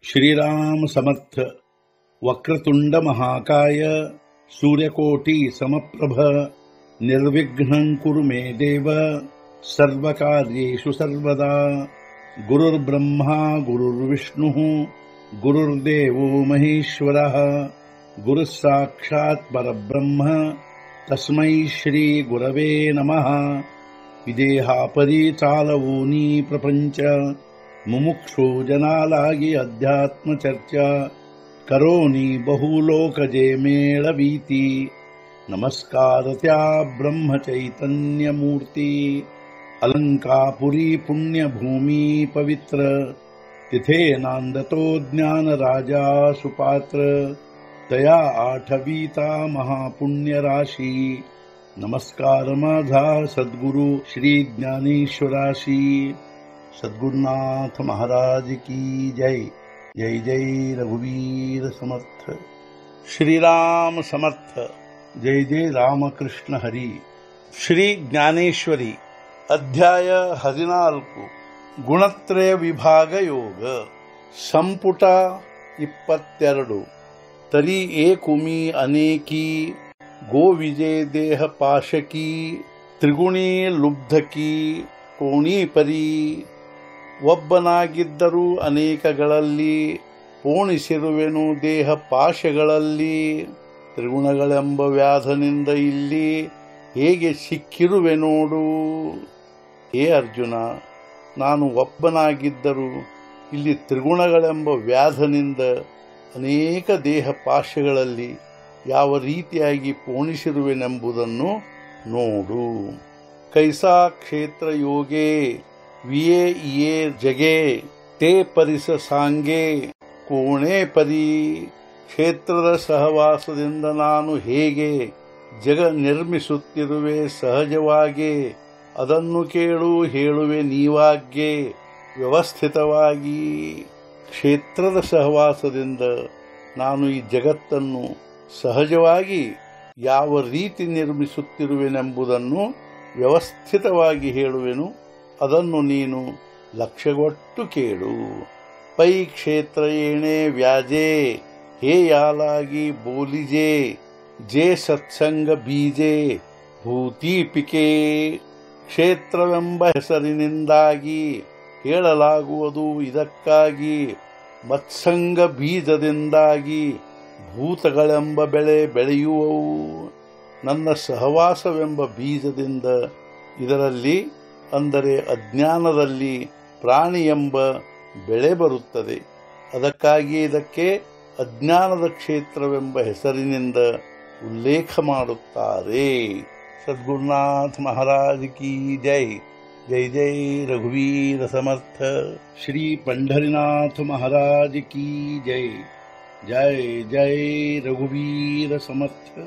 श्रीराम समर्थ। वक्रतुंड महाकाय सूर्यकोटि समप्रभ निर्विघ्नं कुरु मे देव सर्वकार्येषु सर्वदा। गुरुर्ब्रह्मा गुरुर्विष्णुः गुरुर्देवो महेश्वरः गुरुः साक्षात् परब्रह्म तस्मै श्री गुरवे नमः। विदेहापरि चालवूनी प्रपंच मुमुक्षु जनालागी अध्यात्म चर्चा करोनी बहुलोकजे मेळवीती। नमस्कार त्या ब्रह्म चैतन्य मूर्ती। अलंकापुरी पुण्यभूमी पवित्र तिथे नांदतो ज्ञान राजा सुपात्र। तया आठवीता महापुण्य राशी नमस्कार माझा सद्गुरु श्री ज्ञानेश्वराशी। सद्गुरुनाथ महाराज की जय। जय जय रघुवीर समर्थ। श्रीराम समर्थ। जय जय रामकृष्ण हरि। ಶ್ರೀ ಜ್ಞಾನೇಶ್ವರಿ ಅಧ್ಯಾಯ 14 ಗುಣತ್ರಯ ವಿಭಾಗ ಯೋಗ ಸಂಪುಟ 22 ತರಿ ಏಕುಮಿ ಅನೇಕಿ ಗೋವಿಜೆ ದೇಹ ಪಾಶಕಿ ತ್ರಿಗುಣಿ ಲುಬ್ಧಕಿ ಕೋಣಿ ಪರಿ ಒಬ್ಬನಾಗಿದ್ದರೂ ಅನೇಕಗಳಲ್ಲಿ ಪೋಣಿಸಿರುವೆನು ದೇಹ ಪಾಶಗಳಲ್ಲಿ ತ್ರಿಗುಣಗಳೆಂಬ ವ್ಯಾಧನಿಂದ ಇಲ್ಲಿ ಹೇಗೆ ಸಿಕ್ಕಿರುವೆ ನೋಡು. ಹೇ ಅರ್ಜುನ, ನಾನು ಒಬ್ಬನಾಗಿದ್ದರೂ ಇಲ್ಲಿ ತ್ರಿಗುಣಗಳೆಂಬ ವ್ಯಾಧನಿಂದ ಅನೇಕ ದೇಹ ಪಾಶಗಳಲ್ಲಿ ಯಾವ ರೀತಿಯಾಗಿ ಪೋಣಿಸಿರುವೆನೆಂಬುದನ್ನು ನೋಡು. ಕೈಸಾ ಕ್ಷೇತ್ರ ಯೋಗೇ ವಿಯೇ ಇಯೇ ಜಗೆ ತೇ ಪರಿಸ ಸಾಂಗೆ ಕೋಣೆ ಪರಿ. ಕ್ಷೇತ್ರದ ಸಹವಾಸದಿಂದ ನಾನು ಹೇಗೆ ಜಗ ನಿರ್ಮಿಸುತ್ತಿರುವೆ ಸಹಜವಾಗಿ ಅದನ್ನು ಕೇಳು ಹೇಳುವೆ ನೀವಾಗ್ಗೆ ವ್ಯವಸ್ಥಿತವಾಗಿ. ಕ್ಷೇತ್ರದ ಸಹವಾಸದಿಂದ ನಾನು ಈ ಜಗತ್ತನ್ನು ಸಹಜವಾಗಿ ಯಾವ ರೀತಿ ನಿರ್ಮಿಸುತ್ತಿರುವೆನೆಂಬುದನ್ನು ವ್ಯವಸ್ಥಿತವಾಗಿ ಹೇಳುವೆನು, ಅದನ್ನು ನೀನು ಲಕ್ಷ್ಯಗೊಟ್ಟು ಕೇಳು. ಪೈ ಕ್ಷೇತ್ರ ಏಣೆ ವ್ಯಾಜೆ ಹೇ ಯಾಲಾಗಿ ಬೋಲಿಜೆ ಜೇ ಸತ್ಸಂಗ ಬೀಜೆ ಭೂತೀಪಿಕೆ. ಕ್ಷೇತ್ರವೆಂಬ ಹೆಸರಿನಿಂದಾಗಿ ಹೇಳಲಾಗುವುದು ಇದಕ್ಕಾಗಿ, ಮತ್ಸಂಗ ಬೀಜದಿಂದಾಗಿ ಭೂತಗಳೆಂಬ ಬೆಳೆ ಬೆಳೆಯುವವು. ನನ್ನ ಸಹವಾಸವೆಂಬ ಬೀಜದಿಂದ ಇದರಲ್ಲಿ ಅಂದರೆ ಅಜ್ಞಾನದಲ್ಲಿ ಪ್ರಾಣಿ ಎಂಬ ಬೆಳೆ ಬರುತ್ತದೆ. ಅದಕ್ಕಾಗಿ ಇದಕ್ಕೆ ಅಜ್ಞಾನದ ಕ್ಷೇತ್ರವೆಂಬ ಹೆಸರಿನಿಂದ ಉಲ್ಲೇಖ ಮಾಡುತ್ತಾರೆ. ಸದ್ಗುರುನಾಥ ಮಹಾರಾಜ್ ಕಿ ಜೈ. ಜೈ ಜೈ ರಘುವೀರ ಸಮರ್ಥ। ಶ್ರೀ ಪಂಢರಿನಾಥ ಮಹಾರಾಜ್ ಕಿ ಜೈ। ಜೈ ಜೈ ರಘುವೀರ ಸಮರ್ಥ।